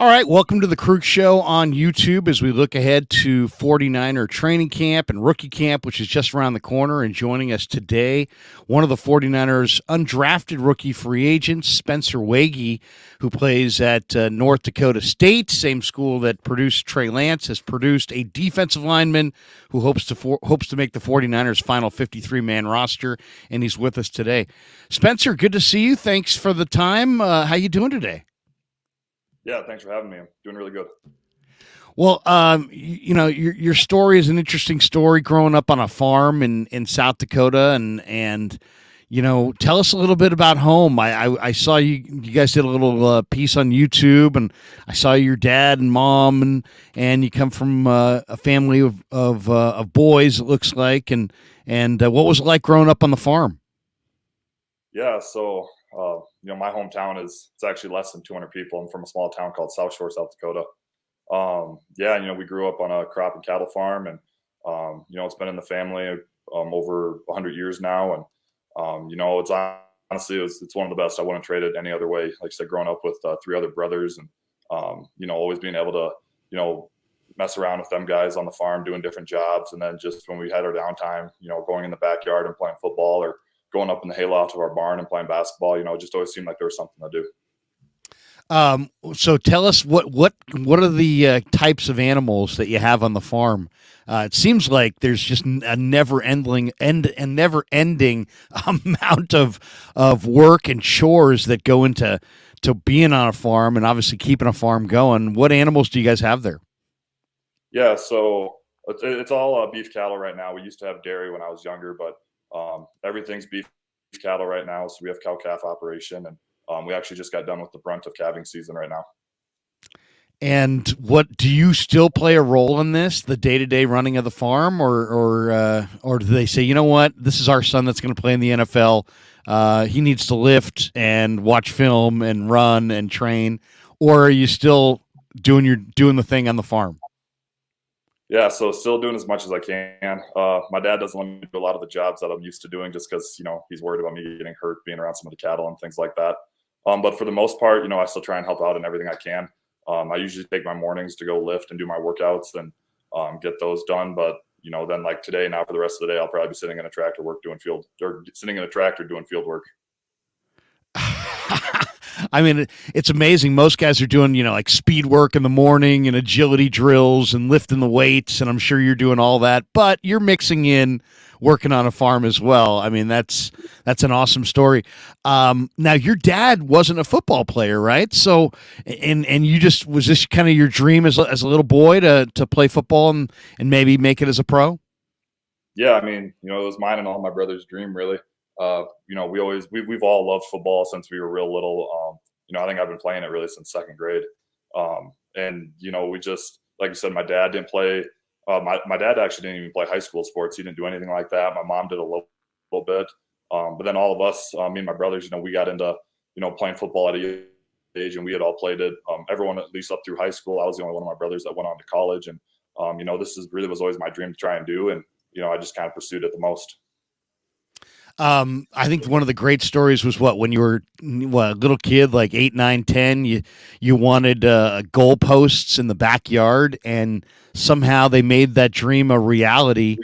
All right, welcome to the Krueg Show on YouTube as we look ahead to 49er training camp and rookie camp, which is just around the corner. And joining us today, one of the 49ers' undrafted rookie free agents, Spencer Waege, who plays at North Dakota State, same school that produced Trey Lance, has produced a defensive lineman who hopes to make the 49ers' final 53-man roster, and he's with us today. Spencer, good to see you. Thanks for the time. How you doing today? Yeah, thanks for having me. I'm doing really good. Well, your story is an interesting story. Growing up on a farm in South Dakota, and tell us a little bit about home. I saw you guys did a little piece on YouTube, and I saw your dad and mom, and you come from a family of boys. It looks like, and what was it like growing up on the farm? Yeah, so my hometown it's actually less than 200 people. I'm from a small town called South Shore, South Dakota. We grew up on a crop and cattle farm, and it's been in the family over 100 years now, and it's honestly it's one of the best. I wouldn't trade it any other way. Like I said, growing up with three other brothers, and always being able to mess around with them guys on the farm doing different jobs, and then just when we had our downtime, going in the backyard and playing football, or going up in the hayloft of our barn and playing basketball, it just always seemed like there was something to do. So tell us what are the types of animals that you have on the farm? It seems like there's just a never ending amount of work and chores that go into being on a farm and obviously keeping a farm going. What animals do you guys have there? Yeah, so it's all beef cattle right now. We used to have dairy when I was younger, but everything's beef cattle right now. So we have cow-calf operation, and we actually just got done with the brunt of calving season right now. And what do you still play a role in this, the day-to-day running of the farm, or do they say, you know what, this is our son that's going to play in the NFL. He needs to lift and watch film and run and train, or are you still doing the thing on the farm? Yeah, so still doing as much as I can. My dad doesn't let me do a lot of the jobs that I'm used to doing just because, he's worried about me getting hurt being around some of the cattle and things like that. But for the most part, I still try and help out in everything I can. I usually take my mornings to go lift and do my workouts and get those done. But, then like today, now for the rest of the day, I'll probably be sitting in a tractor doing field work. I mean, it's amazing. Most guys are doing, like speed work in the morning and agility drills and lifting the weights, and I'm sure you're doing all that, but you're mixing in working on a farm as well. I mean, that's an awesome story. Now, your dad wasn't a football player, right? So, and was this kind of your dream as a little boy to play football and maybe make it as a pro? Yeah, I mean, it was mine and all my brother's dream, really. We've all loved football since we were real little. I think I've been playing it really since second grade. We just, like you said, my dad didn't play. My dad actually didn't even play high school sports. He didn't do anything like that. My mom did a little bit. But then all of us, me and my brothers, we got into, playing football at a young age, and we had all played it. Everyone, at least up through high school. I was the only one of my brothers that went on to college. And, this was always my dream to try and do. And, I just kind of pursued it the most. I think one of the great stories was when you were a little kid, like 8, 9, 10, you wanted goalposts in the backyard, and somehow they made that dream a reality.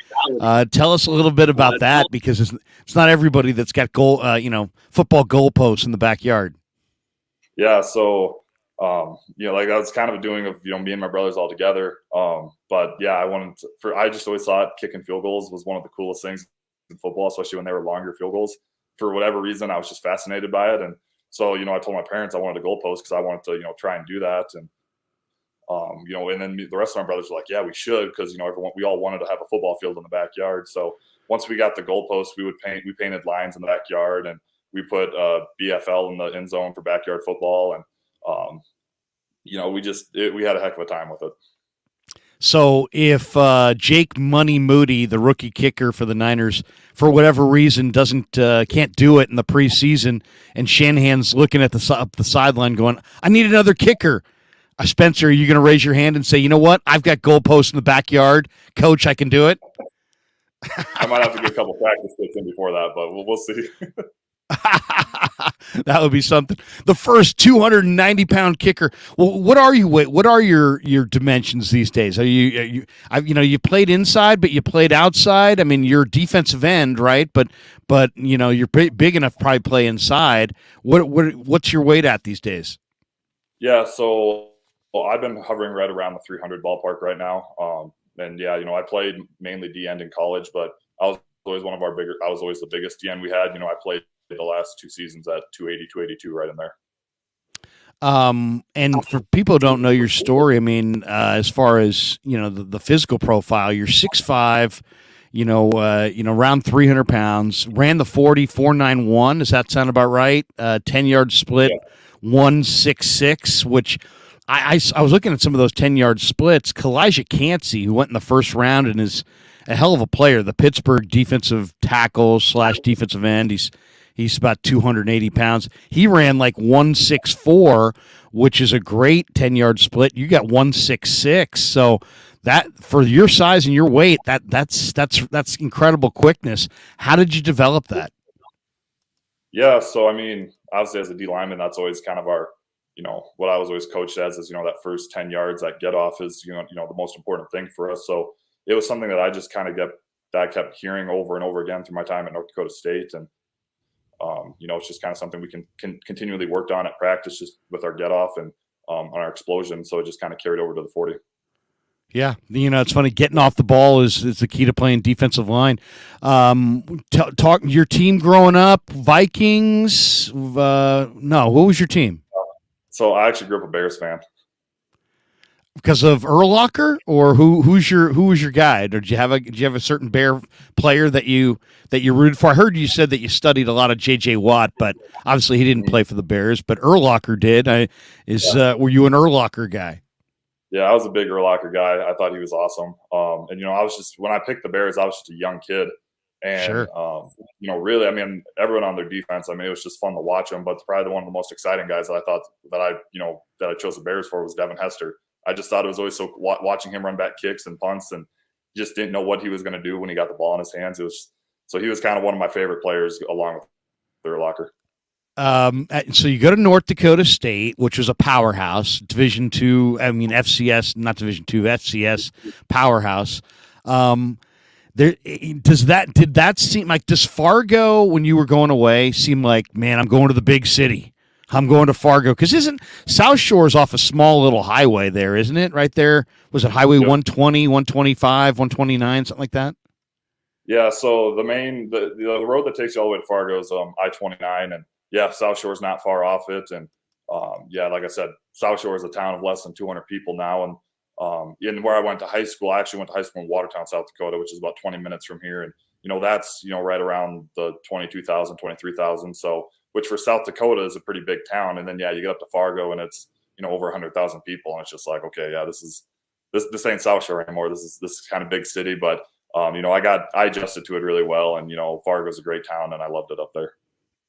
Tell us a little bit about that, because it's not everybody that's got football goalposts in the backyard. Yeah, so like that was kind of a doing of me and my brothers all together. But yeah, I just always thought kicking field goals was one of the coolest things in football, especially when they were longer field goals. For whatever reason, I was just fascinated by it. And so, I told my parents I wanted a goalpost because I wanted to, try and do that. And, and then the rest of my brothers were like, yeah, we should, because, we all wanted to have a football field in the backyard. So once we got the goalpost, we painted lines in the backyard, and we put BFL in the end zone for backyard football. And, we had a heck of a time with it. So if Jake Money Moody, the rookie kicker for the Niners, for whatever reason can't do it in the preseason, and Shanahan's looking at the sideline going, I need another kicker. Spencer, are you going to raise your hand and say, you know what, I've got goalposts in the backyard, coach, I can do it? I might have to get a couple practice kits in before that, but we'll see. That would be something. The first 290-pound kicker. Well, what are you? What are your dimensions these days? You played inside, but you played outside. I mean, you're defensive end, right? But you're big enough to probably play inside. What's your weight at these days? Yeah, so I've been hovering right around the 300 ballpark right now. And yeah, I played mainly D end in college, but I was always I was always the biggest D end we had. I played the last 2 seasons at 280, 282, right in there. And for people who don't know your story, I mean, as far as the physical profile, you're 6'5", around 300 pounds. Ran the 40 4.91. Does that sound about right? 10-yard split, Yeah. 1.66, which I was looking at some of those 10-yard splits. Kalijah Cansey, who went in the first round and is a hell of a player, the Pittsburgh defensive tackle / defensive end. He's about 280 pounds. He ran like 1.64, which is a great 10-yard split. You got 1.66. So that, for your size and your weight, that's incredible quickness. How did you develop that? Yeah, so I mean, obviously as a D lineman, that's always kind of our, what I was always coached as is, that first 10 yards, that get off is, the most important thing for us. So it was something that I just kind of kept hearing over and over again through my time at North Dakota State. And it's just kind of something we can continually worked on at practice, just with our get off and on our explosion. So it just kind of carried over to the 40. Yeah, it's funny. Getting off the ball is the key to playing defensive line. Talk your team growing up, Vikings. No, what was your team? So I actually grew up a Bears fan. Because of Urlacher, or who was your guy? Or did you have a certain Bear player that you rooted for? I heard you said that you studied a lot of J.J. Watt, but obviously he didn't play for the Bears. But Urlacher did. Were you an Urlacher guy? Yeah, I was a big Urlacher guy. I thought he was awesome. And I was just, when I picked the Bears, I was just a young kid, and sure. Really, I mean, everyone on their defense, I mean, it was just fun to watch them. But probably one of the most exciting guys that I thought that I chose the Bears for was Devin Hester. I just thought it was always so watching him run back kicks and punts, and just didn't know what he was going to do when he got the ball in his hands. So he was kind of one of my favorite players, along with Urlacher. So you go to North Dakota State, which was a powerhouse, Division II. I mean, FCS, not Division II, FCS powerhouse. Did that seem like, does Fargo, when you were going away, seem like, man, I'm going to the big city? I'm going to Fargo, because isn't South Shore's off a small little highway there, isn't it? Right there, was it Highway 120, 125, 129, something like that? Yeah. So the road that takes you all the way to Fargo is I-29, and yeah, South Shore is not far off it. And yeah, like I said, South Shore is a town of less than 200 people now. And in where I went to high school, I actually went to high school in Watertown, South Dakota, which is about 20 minutes from here. And that's right around the 22,000, 23,000. So, which for South Dakota is a pretty big town. And then yeah, you get up to Fargo and it's over 100,000 people, and it's just like, okay, yeah, this ain't South Shore anymore. This is kind of big city, but I adjusted to it really well, and Fargo's a great town, and I loved it up there.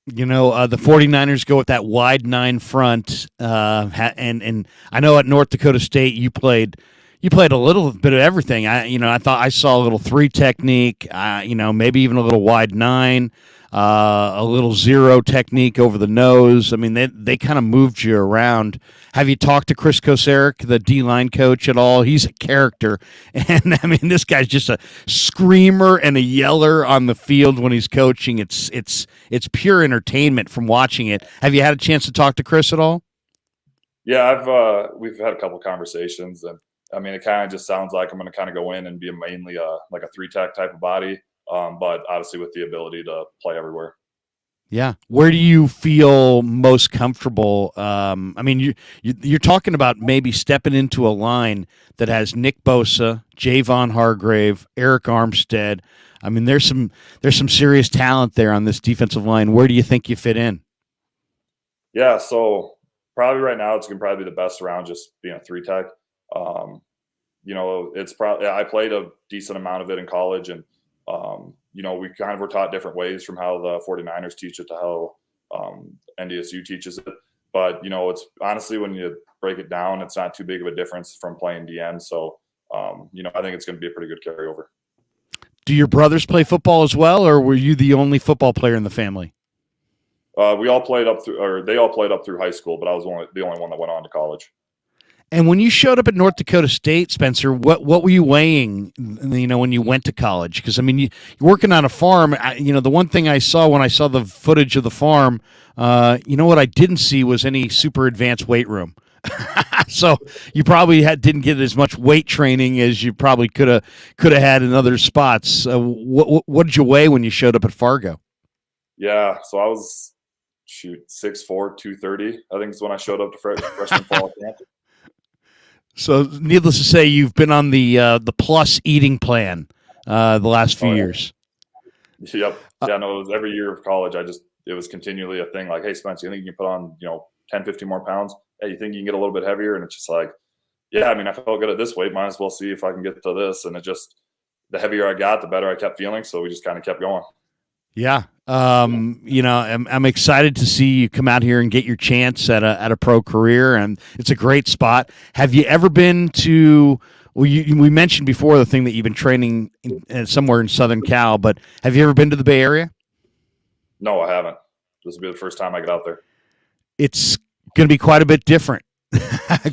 The 49ers go with that wide 9 front, and I know at North Dakota State you played a little bit of everything. I thought I saw a little 3 technique, maybe even a little wide 9, a little 0 technique over the nose. I mean, they kind of moved you around. Have you talked to Chris Koceric, the D-line coach, at all? He's a character, and I mean, this guy's just a screamer and a yeller on the field when he's coaching. It's pure entertainment from watching it. Have you had a chance to talk to Chris at all? Yeah, we've had a couple conversations, and I mean, it kind of just sounds like I'm going to kind of go in and be mainly like a 3-tech type of body, but obviously with the ability to play everywhere. Yeah. Where do you feel most comfortable? I mean, you're talking about maybe stepping into a line that has Nick Bosa, Javon Hargrave, Eric Armstead. I mean, there's some serious talent there on this defensive line. Where do you think you fit in? Yeah, so probably right now it's going to probably be the best around, just being a 3-tech. It's probably, I played a decent amount of it in college, and we kind of were taught different ways from how the 49ers teach it to how NDSU teaches it. But, it's honestly, when you break it down, it's not too big of a difference from playing DN. So, I think it's going to be a pretty good carryover. Do your brothers play football as well, or were you the only football player in the family? We all played up through, or they all played up through high school, but I was the only one that went on to college. And when you showed up at North Dakota State, Spencer, what were you weighing, when you went to college? Because, I mean, you're working on a farm. The one thing I saw when I saw the footage of the farm, what I didn't see was any super advanced weight room. So you probably didn't get as much weight training as you probably could have had in other spots. What did you weigh when you showed up at Fargo? Yeah, so I was 6'4", 230. I think is when I showed up to freshman fall camp. So, needless to say, you've been on the plus eating plan the last few years. Yep. Yeah, no, it was every year of college. It was continually a thing. Like, hey, Spencer, you think you can put on 10, 15 more pounds? Hey, you think you can get a little bit heavier? And it's just like, yeah, I mean, I felt good at this weight. Might as well see if I can get to this. And the heavier I got, the better I kept feeling. So we just kind of kept going. Yeah. I'm excited to see you come out here and get your chance at a pro career, and it's a great spot. Have you ever been to? Well, we mentioned before the thing that you've been training somewhere in Southern Cal, but have you ever been to the Bay Area? No, I haven't. This will be the first time I get out there. It's going to be quite a bit different.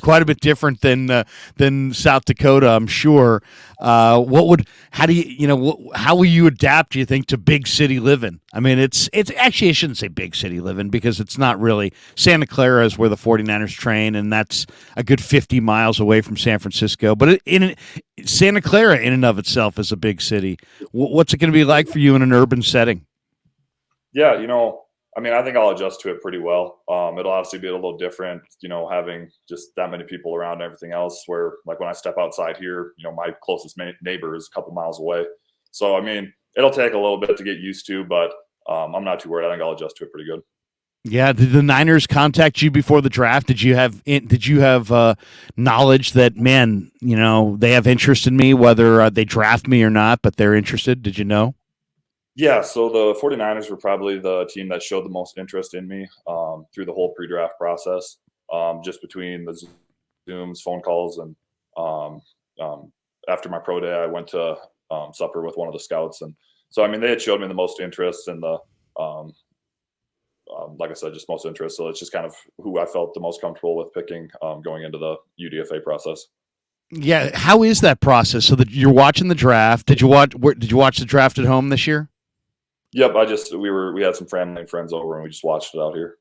Quite a bit different than South Dakota, I'm sure. How will you adapt, do you think, to big city living? I mean, it's actually, I shouldn't say big city living because it's not really. Santa Clara is where the 49ers train, and that's a good 50 miles away from San Francisco. But Santa Clara in and of itself is a big city. What's it going to be like for you in an urban setting? Yeah, I mean, I think I'll adjust to it pretty well. It'll obviously be a little different, having just that many people around and everything else where, like, when I step outside here, my closest neighbor is a couple miles away. So, I mean, it'll take a little bit to get used to, but I'm not too worried. I think I'll adjust to it pretty good. Yeah, did the Niners contact you before the draft? Did you have knowledge that, man, they have interest in me, whether they draft me or not, but they're interested? Did you know? Yeah, so the 49ers were probably the team that showed the most interest in me through the whole pre-draft process, just between the Zooms, phone calls, and after my pro day, I went to supper with one of the scouts. And so, I mean, they had showed me the most interest in like I said, just most interest. So it's just kind of who I felt the most comfortable with picking going into the UDFA process. Yeah, how is that process? So that you're watching the draft. Did you watch the draft at home this year? Yep, we had some family and friends over and we just watched it out here.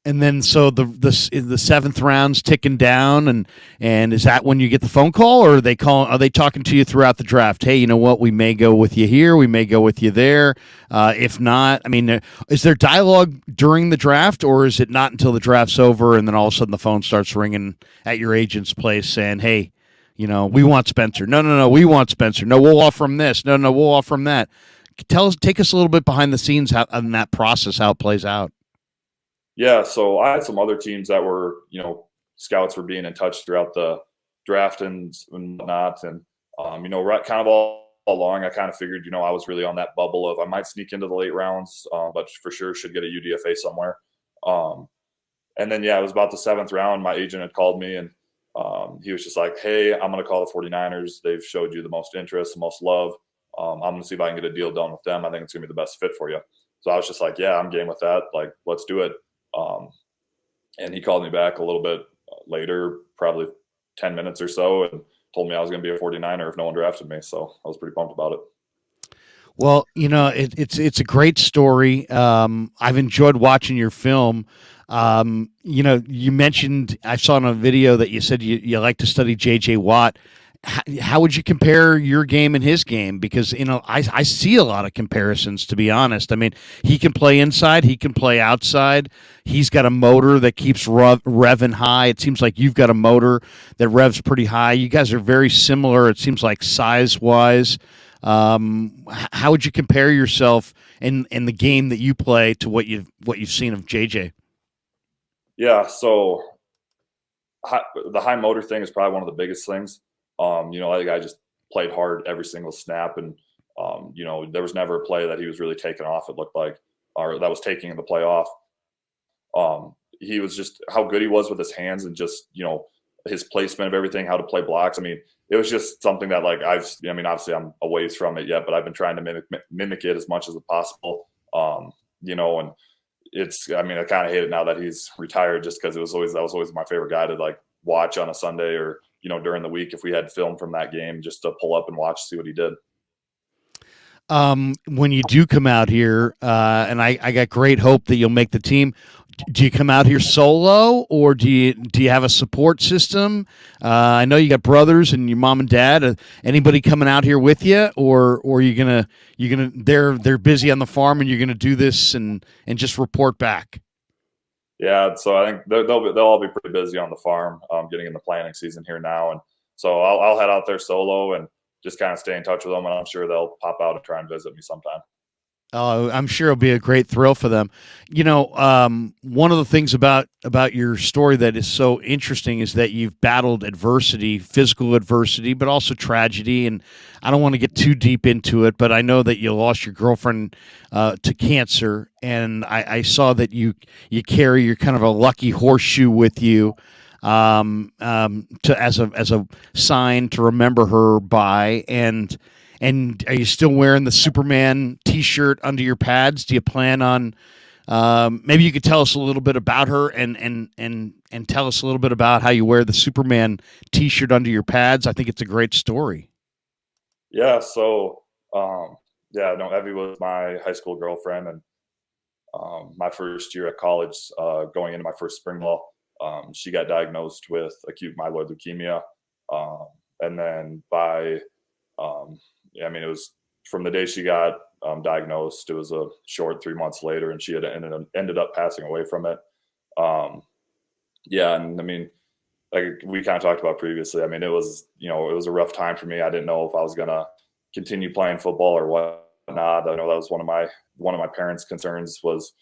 And then so the seventh round's ticking down, and is that when you get the phone call, or are they talking to you throughout the draft? Hey, you know what? We may go with you here. We may go with you there. If not, I mean, is there dialogue during the draft, or is it not until the draft's over and then all of a sudden the phone starts ringing at your agent's place saying, hey, we want Spencer. No, we want Spencer. No, we'll offer him this. No, we'll offer him that. Take us a little bit behind the scenes on that process, how it plays out. Yeah, so I had some other teams that were, scouts were being in touch throughout the draft and whatnot. And, right, kind of all along, I kind of figured, I was really on that bubble of I might sneak into the late rounds, but for sure should get a UDFA somewhere. And then, yeah, it was about the seventh round. My agent had called me and he was just like, hey, I'm going to call the 49ers. They've showed you the most interest, the most love. I'm going to see if I can get a deal done with them. I think it's going to be the best fit for you. So I was just like, yeah, I'm game with that. Like, let's do it. And he called me back a little bit later, probably 10 minutes or so, and told me I was going to be a 49er if no one drafted me. So I was pretty pumped about it. Well, it's a great story. I've enjoyed watching your film. You mentioned, I saw in a video that you said you like to study J.J. Watt. How would you compare your game and his game? Because, I see a lot of comparisons, to be honest. I mean, he can play inside. He can play outside. He's got a motor that keeps revving high. It seems like you've got a motor that revs pretty high. You guys are very similar, it seems like, size-wise. How would you compare yourself in the game that you play to what you've seen of JJ? Yeah, so the high motor thing is probably one of the biggest things. I think I just played hard every single snap, and there was never a play that he was really taking off. It looked like, or that was taking the play off. He was just how good he was with his hands and just his placement of everything, how to play blocks. I mean, it was just something that obviously I'm a ways from it yet, but I've been trying to mimic it as much as possible. And I mean, I kind of hate it now that he's retired, just because that was always my favorite guy to like watch on a Sunday, or, during the week if we had film from that game, just to pull up and watch, see what he did. When you do come out here, and I got great hope that you'll make the team. Do you come out here solo, or do you have a support system? I know you got brothers and your mom and dad. Anybody coming out here with you, or they're busy on the farm and you're gonna do this and just report back? Yeah, so I think they'll all be pretty busy on the farm, getting in the planting season here now, and so I'll head out there solo and just kind of stay in touch with them, and I'm sure they'll pop out and try and visit me sometime. Oh, I'm sure it'll be a great thrill for them. One of the things about your story that is so interesting is that you've battled adversity, physical adversity, but also tragedy. And I don't want to get too deep into it, but I know that you lost your girlfriend to cancer, and I saw that you carry your kind of a lucky horseshoe with you, to as a sign to remember her by. And are you still wearing the Superman T-shirt under your pads? Do you plan on? Maybe you could tell us a little bit about her, and tell us a little bit about how you wear the Superman T-shirt under your pads. I think it's a great story. Yeah, so yeah, no, Evie was my high school girlfriend, and my first year at college, going into my first spring ball, she got diagnosed with acute myeloid leukemia, and then by yeah, I mean, it was from the day she got diagnosed. It was a short 3 months later, and she had ended up passing away from it. Yeah, and I mean, like we kind of talked about previously, I mean, it was it was a rough time for me. I didn't know if I was gonna continue playing football or whatnot. I know that was one of my parents' concerns was,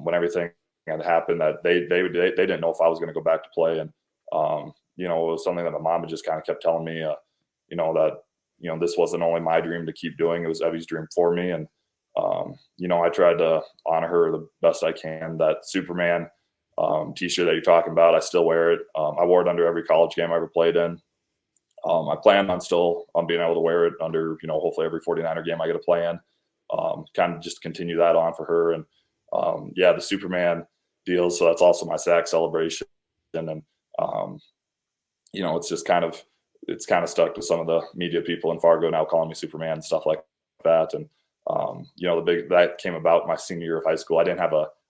when everything had happened, that they didn't know if I was going to go back to play, and it was something that my mom had just kind of kept telling me, that this wasn't only my dream to keep doing; it was Evie's dream for me. And I tried to honor her the best I can. That Superman T-shirt that you're talking about, I still wear it. I wore it under every college game I ever played in. I plan on still being able to wear it under hopefully every 49er game I get to play in. Kind of just continue that on for her. And yeah, the Superman deal. So that's also my sack celebration. And it's just it's kind of stuck with some of the media people in Fargo now calling me Superman and stuff like that. And, that came about my senior year of high school. I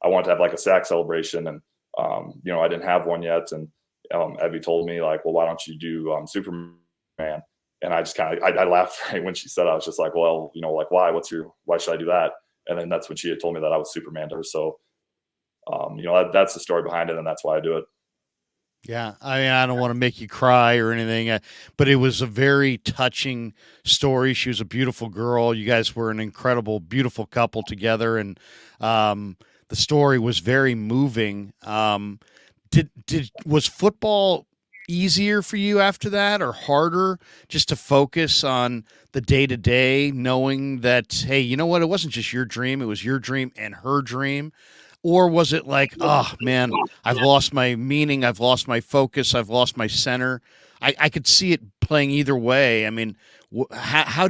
wanted to have like a sack celebration, and, I didn't have one yet. And Evie told me like, well, why don't you do Superman? And I just I laughed right when she said it. I was just like, well, like, why should I do that? And then that's when she had told me that I was Superman to her. So, that's the story behind it, and that's why I do it. Yeah, I mean, I don't want to make you cry or anything, but it was a very touching story. She was a beautiful girl. You guys were an incredible, beautiful couple together, and the story was very moving. Was football easier for you after that, or harder, just to focus on the day to day, knowing that, hey, you know what, it wasn't just your dream; it was your dream and her dream? Or was it like, oh man, I've lost my meaning, I've lost my focus, I've lost my center? I could see it playing either way. I mean, how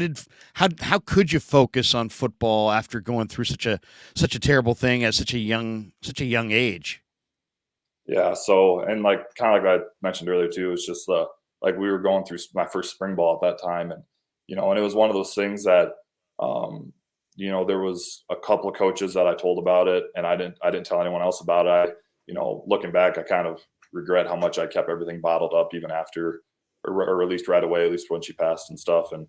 could you focus on football after going through such a terrible thing at such a young age? Yeah. So, and like kind of like I mentioned earlier too, it's just like we were going through my first spring ball at that time, and and it was one of those things that there was a couple of coaches that I told about it, and I didn't tell anyone else about it. Looking back, I kind of regret how much I kept everything bottled up even after, or at least right away, at least when she passed and stuff. And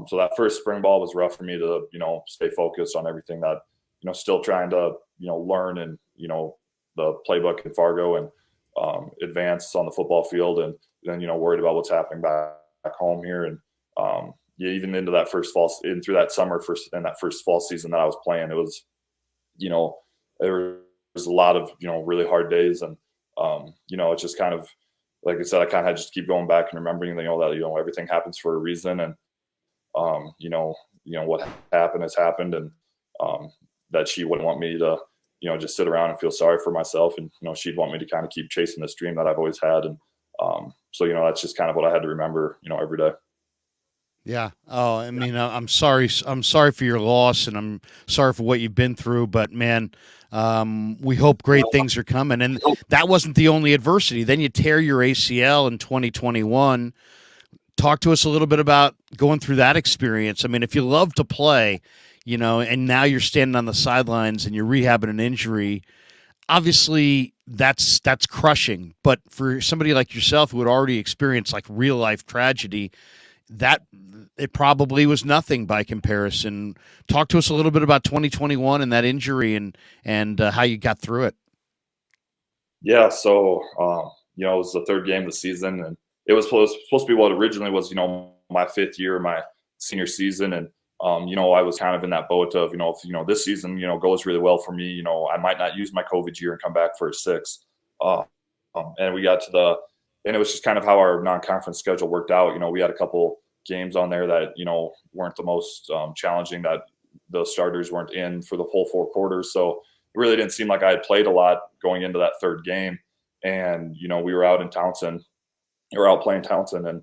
so that first spring ball was rough for me to stay focused on everything that still trying to learn, and the playbook in Fargo, and advance on the football field, and then worried about what's happening back home here. And yeah, even into that first fall, in through that summer, in that first fall season that I was playing, it was there was a lot of really hard days. And it's just kind of, like I said, I kind of had to just keep going back and remembering that everything happens for a reason. And what happened has happened, and that she wouldn't want me to just sit around and feel sorry for myself, and she'd want me to kind of keep chasing this dream that I've always had. And so that's just kind of what I had to remember every day. Yeah. Oh, I mean, I'm sorry. I'm sorry for your loss, and I'm sorry for what you've been through. But man, we hope great things are coming. And that wasn't the only adversity. Then you tear your ACL in 2021. Talk to us a little bit about going through that experience. I mean, if you love to play, and now you're standing on the sidelines and you're rehabbing an injury, obviously that's crushing. But for somebody like yourself who had already experienced like real life tragedy, that it probably was nothing by comparison. Talk to us a little bit about 2021 and that injury and how you got through it. Yeah, so it was the third game of the season, and it was supposed to be what originally was, my fifth year, my senior season, and I was kind of in that boat of, if this season, goes really well for me, I might not use my COVID year and come back for a sixth. And we got to and it was just kind of how our non-conference schedule worked out. We had a couple games on there that weren't the most challenging, that the starters weren't in for the whole four quarters, so it really didn't seem like I had played a lot going into that third game. And we were out in Townsend, we were out playing Townsend, and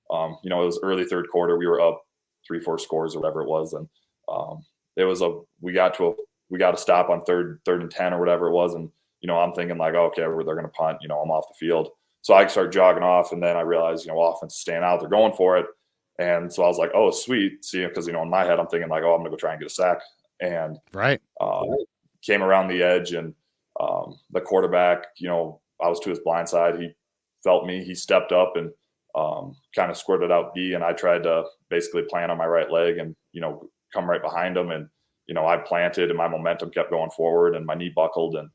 it was early third quarter. We were up 3-4 scores or whatever it was, and it was we got a stop on third and 10 or whatever it was, and I'm thinking like, okay, they're going to punt. I'm off the field, so I start jogging off, and then I realized offense is staying out, they're going for it, and so I was like, oh sweet, see, because in my head I'm thinking like, oh, I'm going to go try and get a sack, and Right. Came around the edge, and the quarterback, I was to his blind side. He felt me. He stepped up and kind of squirted out B, and I tried to basically plant on my right leg and, come right behind him. And, I planted, and my momentum kept going forward, and my knee buckled. And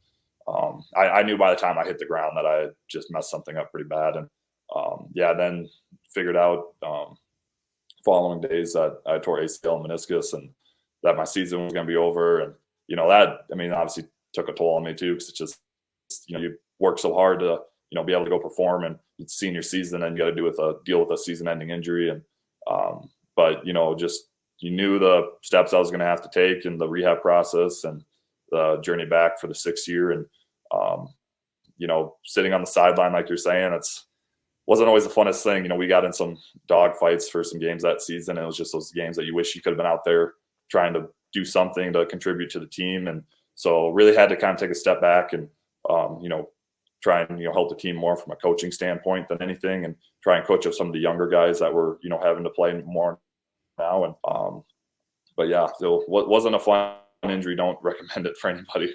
I knew by the time I hit the ground that I had just messed something up pretty bad. And then figured out following days that I tore ACL and meniscus, and that my season was going to be over. And, that, I mean, obviously took a toll on me too, because it's just, you work so hard to, be able to go perform, and it's senior season, and you got to deal with a season-ending injury. And but just you knew the steps I was going to have to take in the rehab process and the journey back for the sixth year. And sitting on the sideline, like you're saying, wasn't always the funnest thing. We got in some dog fights for some games that season, and it was just those games that you wish you could have been out there trying to do something to contribute to the team. And so really had to kind of take a step back and, try and, help the team more from a coaching standpoint than anything, and try and coach up some of the younger guys that were, having to play more now. And, but yeah, so wasn't a fun injury. Don't recommend it for anybody.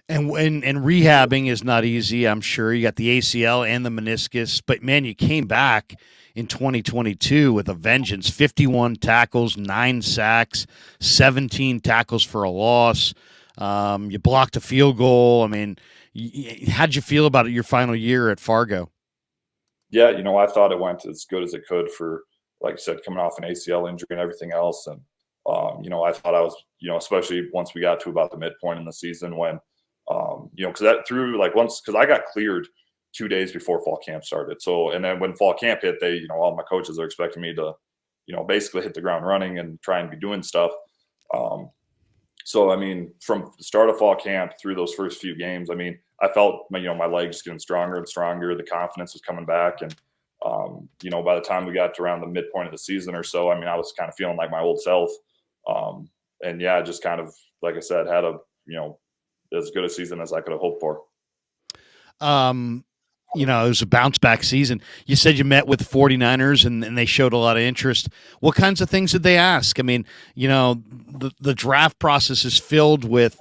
And rehabbing is not easy, I'm sure. You got the ACL and the meniscus, but man, you came back in 2022 with a vengeance. 51 tackles, 9 sacks, 17 tackles for a loss. You blocked a field goal. I mean, how'd you feel about your final year at Fargo? Yeah, I thought it went as good as it could for, like I said, coming off an ACL injury and everything else. And, I thought I was, especially once we got to about the midpoint in the season when, because that through like because I got cleared 2 days before fall camp started. So, and then when fall camp hit, they, all my coaches are expecting me to, basically hit the ground running and try and be doing stuff. So, I mean, from the start of fall camp through those first few games, I mean, I felt my legs getting stronger and stronger. The confidence was coming back. And, by the time we got to around the midpoint of the season or so, I mean, I was kind of feeling like my old self. And yeah, just kind of, like I said, had a, as good a season as I could have hoped for. It was a bounce back season. You said you met with the 49ers and they showed a lot of interest. What kinds of things did they ask? I mean, the draft process is filled with,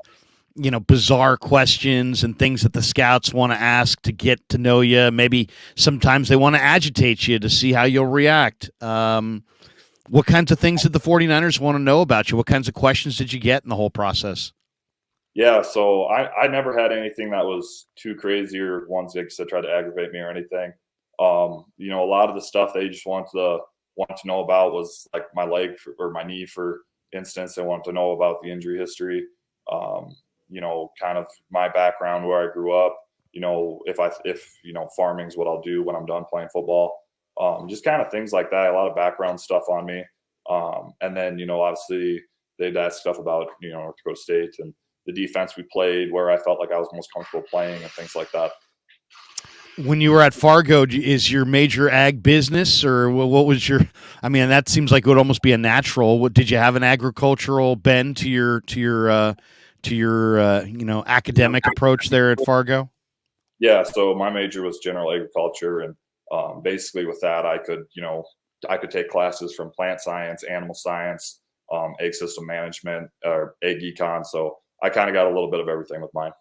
bizarre questions and things that the scouts want to ask to get to know you. Maybe sometimes they want to agitate you to see how you'll react. What kinds of things did the 49ers want to know about you? What kinds of questions did you get in the whole process? Yeah, so I never had anything that was too crazy or ones that tried to aggravate me or anything. A lot of the stuff they just want to know about was like my leg or my knee, for instance. They want to know about the injury history, kind of my background, where I grew up, if farming's what I'll do when I'm done playing football. Just kind of things like that, a lot of background stuff on me. And then, obviously they'd ask stuff about, North Dakota State and the defense we played, where I felt like I was most comfortable playing, and things like that. When you were at Fargo, is your major ag business, or what was your? I mean, that seems like it would almost be a natural. What did you have an agricultural bend to your academic approach there at Fargo? Yeah, so my major was general agriculture, and basically with that, I could take classes from plant science, animal science, egg system management, or egg econ. So I kind of got a little bit of everything with mine.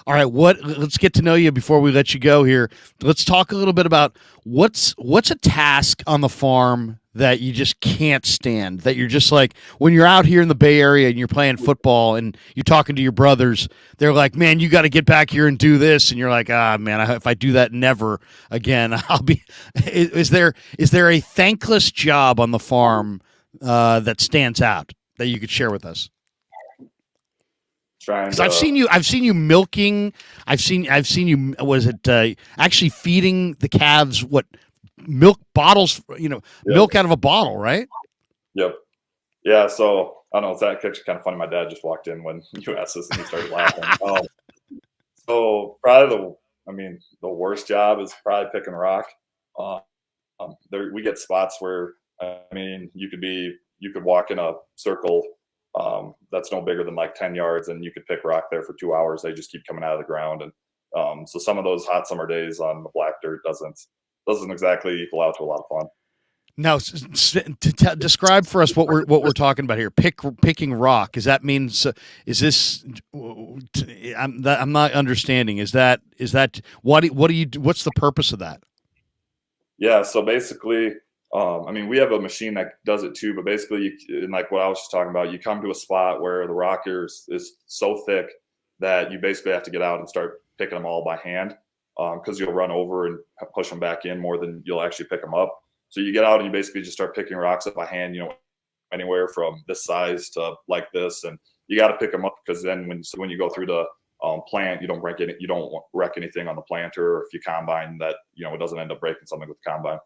All right, let's get to know you before we let you go here. Let's talk a little bit about what's a task on the farm that you just can't stand. That you're just like when you're out here in the Bay Area and you're playing football and you're talking to your brothers, they're like, "Man, you got to get back here and do this," and you're like, "Ah, man, if I do that never again, I'll be." Is there a thankless job on the farm that stands out that you could share with us? Trying Because to, I've seen you milking. I've seen you. Was it actually feeding the calves? What milk bottles? yep, Milk out of a bottle, right? yep, yeah. So I don't know. It's actually kind of funny. My dad just walked in when you asked this, and he started laughing. So probably the worst job is probably picking rock. Um, there we get spots where you could walk in a circle that's no bigger than like 10 yards, and you could pick rock there for 2 hours. They just keep coming out of the ground, and so some of those hot summer days on the black dirt doesn't exactly equal out to a lot of fun. Now, describe for us what we're talking about here. Picking rock. Does that mean? Is this? I'm not understanding. Is that what do you? What's the purpose of that? Yeah, so basically, we have a machine that does it too, but basically, and like what I was just talking about, you come to a spot where the rock is so thick that you basically have to get out and start picking them all by hand because you'll run over and push them back in more than you'll actually pick them up. So you get out and you basically just start picking rocks up by hand, anywhere from this size to like this, and you got to pick them up because then when you go through the plant, you don't wreck anything on the planter, or if you combine that, it doesn't end up breaking something with the combine.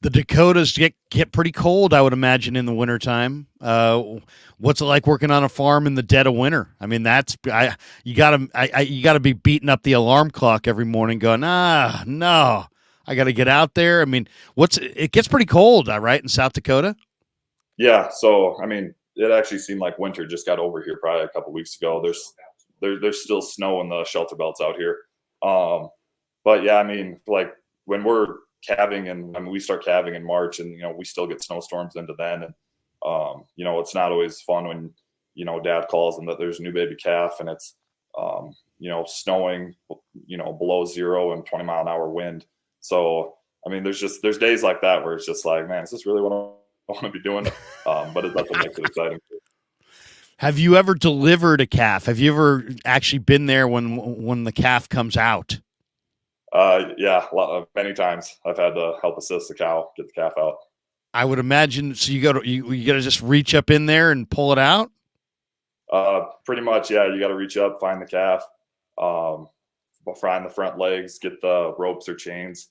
The Dakotas get pretty cold, I would imagine, in the wintertime. What's it like working on a farm in the dead of winter? I mean, you gotta be beating up the alarm clock every morning, going, no, I got to get out there. I mean, it gets pretty cold, right, in South Dakota? Yeah, so it actually seemed like winter just got over here probably a couple weeks ago. There's still snow in the shelter belts out here, but yeah, like when we're calving, and we start calving in March, and we still get snowstorms into then, and it's not always fun when dad calls and that there's a new baby calf, and it's snowing below zero and 20-mile-an-hour wind. So there's days like that where it's just like, man, is this really what I want to be doing? But that's what makes it exciting. Have you ever delivered a calf? Have you ever actually been there when the calf comes out? Yeah, many times I've had to help assist the cow get the calf out. I would imagine. So you got to just reach up in there and pull it out. Pretty much, yeah. You got to reach up, find the calf, find the front legs, get the ropes or chains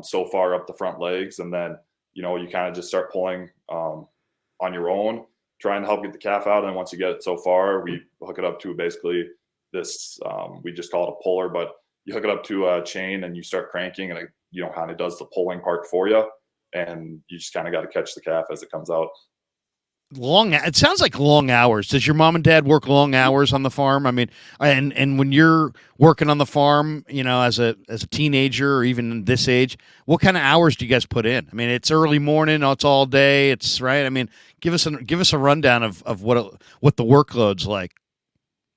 so far up the front legs, and then you kind of just start pulling on your own, trying to help get the calf out. And once you get it so far, we hook it up to basically this. We just call it a puller, but you hook it up to a chain and you start cranking, and it kind of does the pulling part for you, and you just kind of got to catch the calf as it comes out. It sounds like long hours. Does your mom and dad work long hours on the farm? I mean, and when you're working on the farm, as a teenager or even this age, what kind of hours do you guys put in? I mean, it's early morning, it's all day, it's right. I mean, give us a rundown of what the workload's like.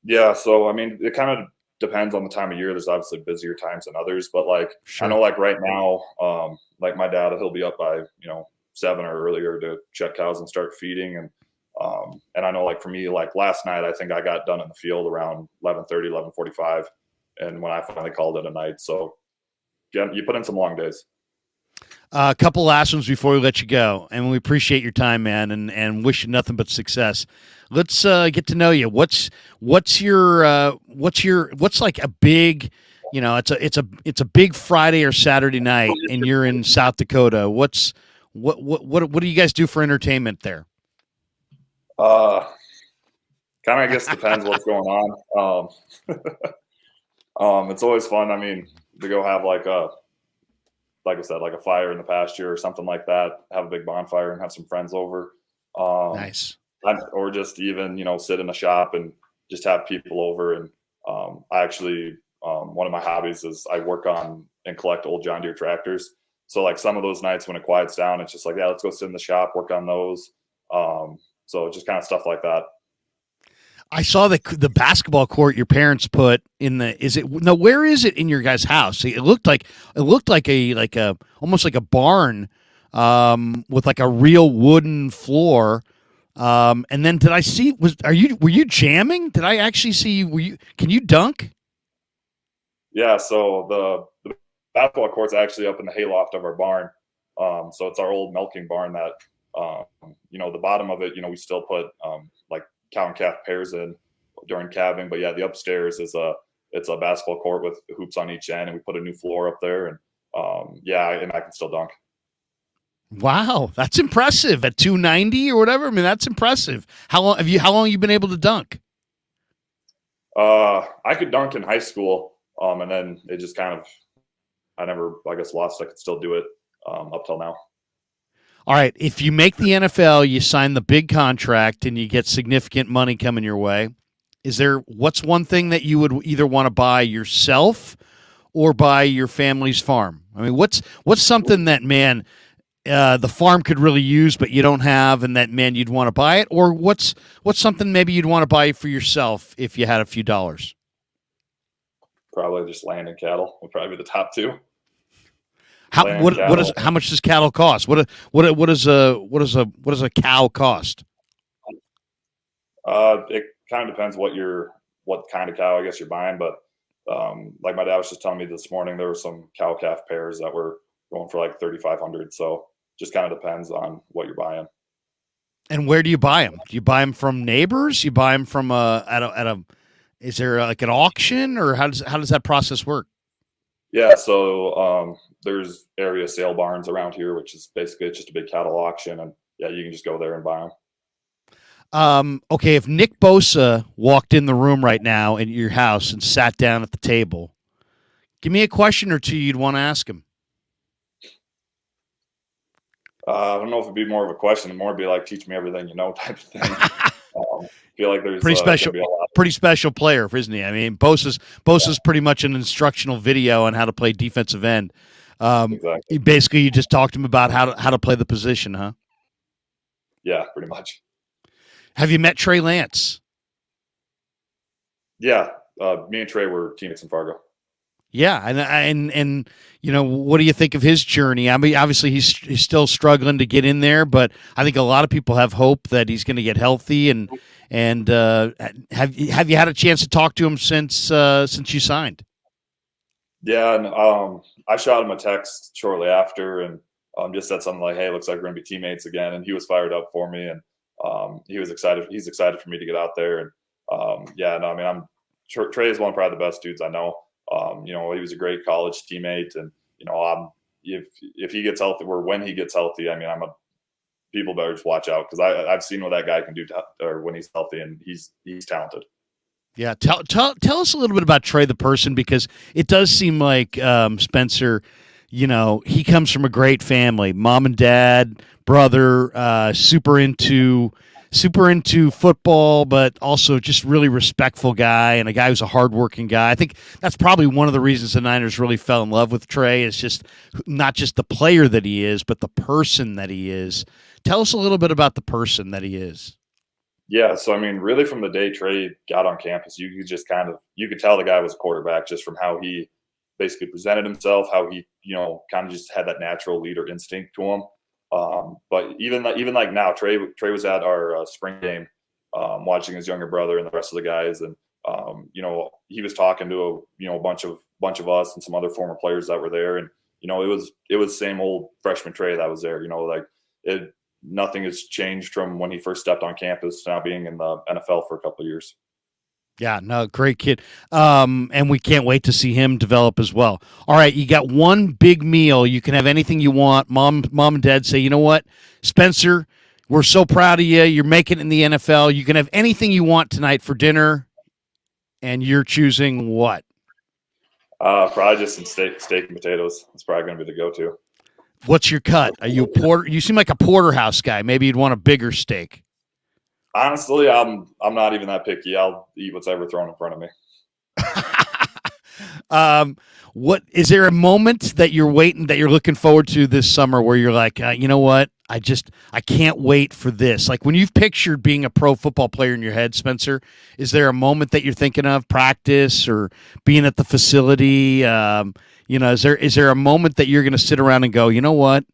Yeah, so it kind of depends on the time of year. There's obviously busier times than others, but I know Sure. right now, like my dad, he'll be up by 7 or earlier to check cows and start feeding, and I know for me, last night, I think I got done in the field around 11:30, 11:45, and when I finally called it a night. So yeah, you put in some long days. A couple last ones before we let you go, and we appreciate your time, man, and wish you nothing but success. Let's get to know you. What's like a big, it's a big Friday or Saturday night, and you're in South Dakota. What do you guys do for entertainment there? Uh, Kind of, I guess, depends what's going on. It's always fun. to go have like I said, like a fire in the pasture or something like that, have a big bonfire and have some friends over. Nice. Or just even, sit in a shop and just have people over. And I actually, one of my hobbies is I work on and collect old John Deere tractors. So like some of those nights when it quiets down, it's just like, yeah, let's go sit in the shop, work on those. So just kind of stuff like that. I saw the basketball court your parents put in the. Is it no? Where is it in your guys' house? It looked like a almost like a barn, with like a real wooden floor. And then did I see? Were you jamming? Did I actually see you? Can you dunk? Yeah. So the basketball court's actually up in the hayloft of our barn. So it's our old milking barn that, the bottom of it, we still put like cow and calf pairs in during calving. But yeah, the upstairs it's a basketball court with hoops on each end, and we put a new floor up there. And and I can still dunk. Wow, that's impressive at 290 or whatever. I mean, that's impressive. How long have you been able to dunk? I could dunk in high school, and then it just kind of, I never, I guess, lost. I could still do it up till now. All right, if you make the NFL, you sign the big contract, and you get significant money coming your way. What's one thing that you would either want to buy yourself or buy your family's farm? I mean, what's something that, man, the farm could really use, but you don't have, and that, man, you'd want to buy it? Or what's something maybe you'd want to buy for yourself if you had a few dollars? Probably just land and cattle would probably be the top two. How much does cattle cost? What does a cow cost? It kind of depends what kind of cow I guess you're buying, but like my dad was just telling me this morning, there were some cow calf pairs that were going for like 3,500. So just kind of depends on what you're buying. And where do you buy them? Do you buy them from neighbors? You buy them from is there like an auction, or how does that process work? Yeah, so there's area sale barns around here, which is basically just a big cattle auction, and yeah, you can just go there and buy them. Okay, if Nick Bosa walked in the room right now in your house and sat down at the table, give me a question or two you'd want to ask him. I don't know if it'd be more of a question, and more be like, teach me everything you know type of thing. Feel like there's pretty special player, isn't he? I mean, Bosa's pretty much an instructional video on how to play defensive end. Exactly. Basically, you just talked to him about how to play the position, huh? Yeah, pretty much. Have you met Trey Lance? Yeah, me and Trey were teammates in Fargo. Yeah, and what do you think of his journey? I mean, obviously he's still struggling to get in there, but I think a lot of people have hope that he's going to get healthy. And have you had a chance to talk to him since you signed? Yeah, and I shot him a text shortly after, and just said something like, "Hey, looks like we're going to be teammates again." And he was fired up for me, and he was excited. He's excited for me to get out there, and I mean, Trey is one of probably the best dudes I know. He was a great college teammate, and if he gets healthy, or when he gets healthy, I mean, people better just watch out, because I've seen what that guy can do when he's healthy, and he's talented. Yeah, tell us a little bit about Trey the person, because it does seem like Spencer, he comes from a great family, mom and dad, brother, super into football, but also just really respectful guy, and a guy who's a hardworking guy. I think that's probably one of the reasons the Niners really fell in love with Trey. It's just not just the player that he is, but the person that he is. Tell us a little bit about the person that he is. Yeah, so I mean, really from the day Trey got on campus, you could tell the guy was a quarterback just from how he basically presented himself, how he, kind of just had that natural leader instinct to him. But even like now, Trey was at our spring game, watching his younger brother and the rest of the guys, and he was talking to a bunch of us and some other former players that were there, and it was same old freshman Trey that was there. Nothing has changed from when he first stepped on campus to now being in the NFL for a couple of years. Yeah, no, great kid. And we can't wait to see him develop as well. All right, you got one big meal. You can have anything you want. Mom and dad say, you know what, Spencer, we're so proud of you. You're making it in the NFL. You can have anything you want tonight for dinner, and you're choosing what? Probably just some steak and potatoes. It's probably going to be the go-to. What's your cut? Are you a porter? You seem like a porterhouse guy. Maybe you'd want a bigger steak. Honestly, I'm not even that picky. I'll eat what's ever thrown in front of me. What is there a moment that you're waiting that you're looking forward to this summer where you're like, you know what? I can't wait for this. Like when you've pictured being a pro football player in your head, Spencer, is there a moment that you're thinking of, practice or being at the facility? Is there a moment that you're going to sit around and go, you know what?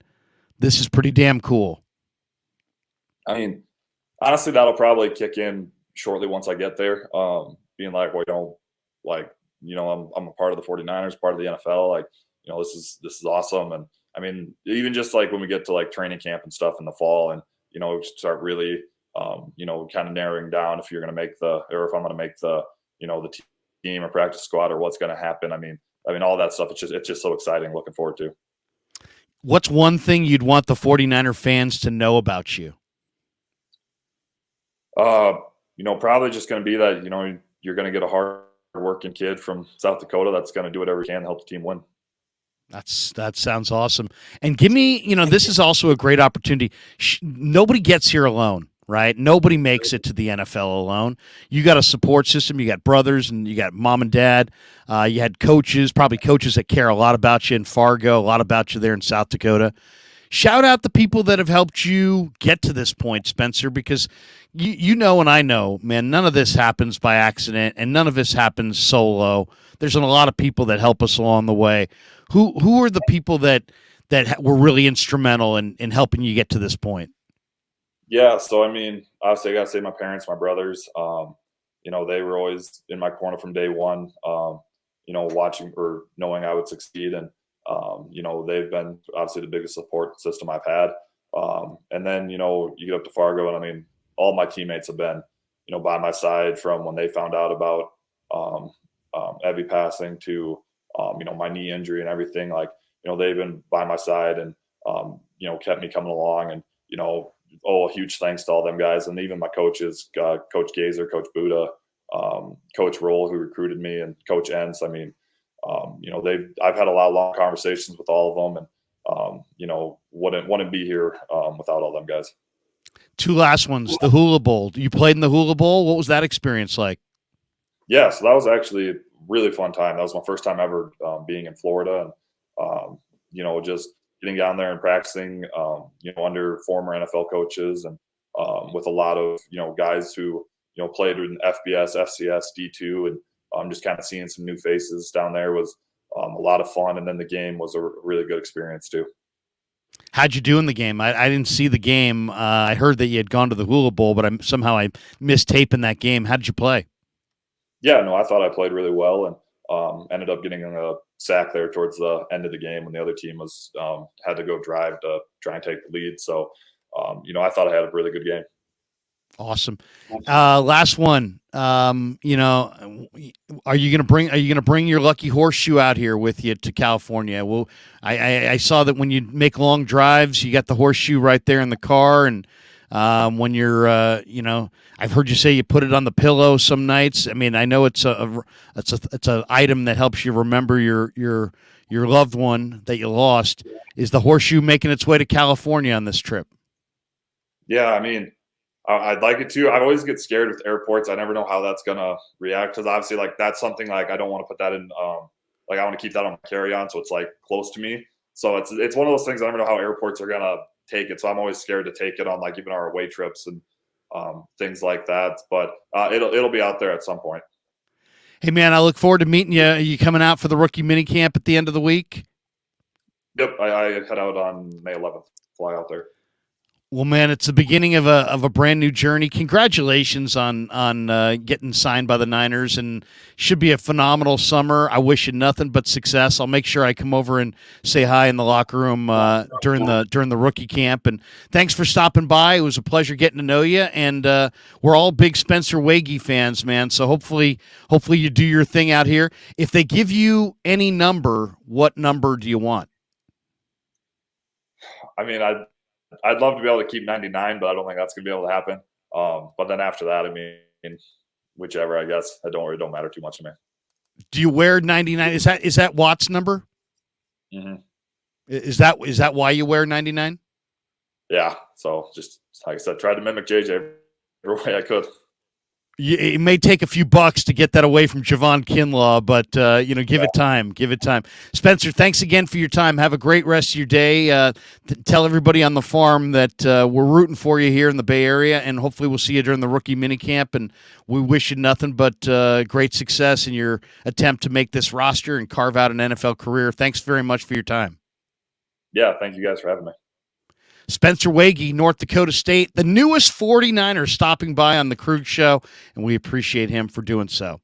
This is pretty damn cool. I mean, honestly, that'll probably kick in shortly once I get there. Being like, well, I'm a part of the 49ers, part of the NFL. Like, this is awesome. And I mean, even just like when we get to like training camp and stuff in the fall and, start really, kind of narrowing down if you're going to make or if I'm going to make the team or practice squad or what's going to happen. I mean, all that stuff. It's just so exciting. Looking forward to. What's one thing you'd want the 49er fans to know about you? Probably just going to be that, you're going to get a hard-working kid from South Dakota that's going to do whatever he can to help the team win. That sounds awesome. And give me, this is also a great opportunity. Nobody gets here alone, right? Nobody makes it to the NFL alone. You got a support system. You got brothers and you got mom and dad. You had coaches, probably coaches that care a lot about you in Fargo, a lot about you there in South Dakota. Shout out the people that have helped you get to this point, Spencer, because and I know, man, none of this happens by accident and none of this happens solo. There's a lot of people that help us along the way. Who are the people that were really instrumental in helping you get to this point? Yeah, so I mean, obviously I got to say my parents, my brothers, they were always in my corner from day one, watching or knowing I would succeed. And, they've been obviously the biggest support system I've had. And then, you get up to Fargo and I mean, all my teammates have been, by my side from when they found out about Evie passing to, my knee injury and everything. Like, they've been by my side and, kept me coming along. And, a huge thanks to all them guys. And even my coaches, Coach Gazer, Coach Buddha, Coach Roll, who recruited me, and Coach Entz. I mean, I've had a lot of long conversations with all of them and, wouldn't be here without all them guys. Two last ones. The Hula Bowl. You played in the Hula Bowl. What was that experience like? Yeah, so that was actually a really fun time. That was my first time ever being in Florida, and just getting down there and practicing, under former NFL coaches and with a lot of guys who played in FBS, FCS, D2, and just kind of seeing some new faces down there was a lot of fun. And then the game was a really good experience too. How'd you do in the game? I didn't see the game. I heard that you had gone to the Hula Bowl, but I missed taping that game. How did you play? Yeah, no, I thought I played really well and ended up getting a sack there towards the end of the game when the other team was had to go drive to try and take the lead. So, I thought I had a really good game. Awesome. Last one. Are you gonna bring your lucky horseshoe out here with you to California? Well, I saw that when you make long drives, you got the horseshoe right there in the car, and when you're I've heard you say you put it on the pillow some nights. I mean, I know it's a item that helps you remember your loved one that you lost. Is the horseshoe making its way to California on this trip? Yeah, I mean, I'd like it to. I always get scared with airports. I never know how that's gonna react because obviously, like that's something like I don't want to put that in. Like I want to keep that on my carry-on, so it's like close to me. So it's one of those things I never know how airports are gonna take it. So I'm always scared to take it on like even our away trips and things like that. But it'll be out there at some point. Hey man, I look forward to meeting you. Are you coming out for the rookie mini camp at the end of the week? Yep, I head out on May 11th. Fly out there. Well, man, it's the beginning of a brand new journey. Congratulations on getting signed by the Niners, and should be a phenomenal summer. I wish you nothing but success. I'll make sure I come over and say hi in the locker room during the rookie camp. And thanks for stopping by. It was a pleasure getting to know you. And we're all big Spencer Waege fans, man. So hopefully you do your thing out here. If they give you any number, what number do you want? I mean, I'd love to be able to keep 99, but I don't think that's going to be able to happen. But then after that, I mean, whichever, I guess. It don't matter too much to me. Do you wear 99? Is that Watt's number? Mm-hmm. Is that why you wear 99? Yeah. So just like I said, tried to mimic JJ every way I could. It may take a few bucks to get that away from Javon Kinlaw, but give it time. Give it time. Spencer, thanks again for your time. Have a great rest of your day. Tell everybody on the farm that we're rooting for you here in the Bay Area, and hopefully we'll see you during the rookie minicamp. And we wish you nothing but great success in your attempt to make this roster and carve out an NFL career. Thanks very much for your time. Yeah, thank you guys for having me. Spencer Waege, North Dakota State, the newest 49er stopping by on the Krueg Show, and we appreciate him for doing so.